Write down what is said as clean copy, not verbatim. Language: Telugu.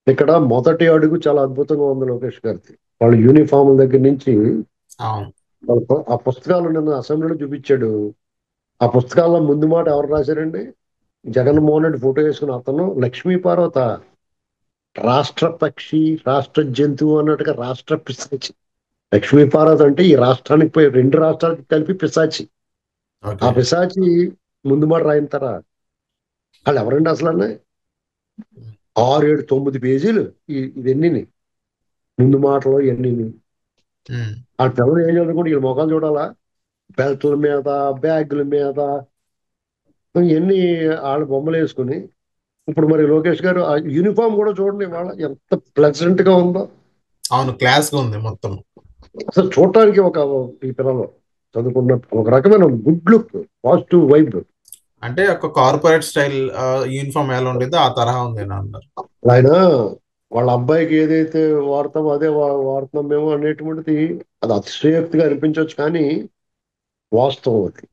ఇక్కడ మొదటి అడుగు చాలా అద్భుతంగా ఉంది లోకేష్ గారిది. వాళ్ళ యూనిఫామ్ దగ్గర నుంచి అవును. ఆ పుస్తకాలు నిన్న అసెంబ్లీలో చూపించాడు. ఆ పుస్తకాల్లో ముందు మాట ఎవరు రాశారండి? జగన్మోహన్ రెడ్డి ఫోటో వేసుకున్న అతను లక్ష్మీ పార్వత రాష్ట్ర పక్షి, రాష్ట్ర జంతువు అన్నట్టుగా రాష్ట్ర పిశాచి. లక్ష్మీ పార్వత అంటే ఈ రాష్ట్రానికి పోయి 2 రాష్ట్రాలకి కలిపి పిశాచి. ఆ ఓకే. పిశాచి ముందు మాట రాయింతారా? వాళ్ళు ఎవరండి అసలు? 6, 7, 9 పేజీలు ఇవన్నీ ముందు మాటలు ఇవన్నీ. ఉమ్, ఆ పిల్లలు ఏం చదువుకుంటే వీళ్ళ ముఖాలు చూడాలా? బెల్ట్ల మీద, బ్యాగుల మీద ఇవన్నీ వాళ్ళ బొమ్మలు వేసుకుని. ఇప్పుడు మరి లోకేష్ గారు ఆ యూనిఫామ్ కూడా చూడండి వాళ్ళ ఎంత ప్లెజెంట్ గా ఉందో. అవును, క్లాస్ గా ఉంది మొత్తం. అసలు చూడటానికి ఈ పిల్లలు చదువుకున్న ఒక రకమైన గుడ్ లుక్, పాజిటివ్ వైబ్. అంటే ఒక కార్పొరేట్ స్టైల్ యూనిఫామ్ ఎలా ఉండేదో ఆ తరహా ఉంది అని అన్నారు. ఆయన వాళ్ళ అబ్బాయికి ఏదైతే వాడతామో అదే వాడుతున్నాం మేము అనేటువంటిది అది అతిశయోక్తిగా అనిపించవచ్చు కానీ వాస్తవం అది.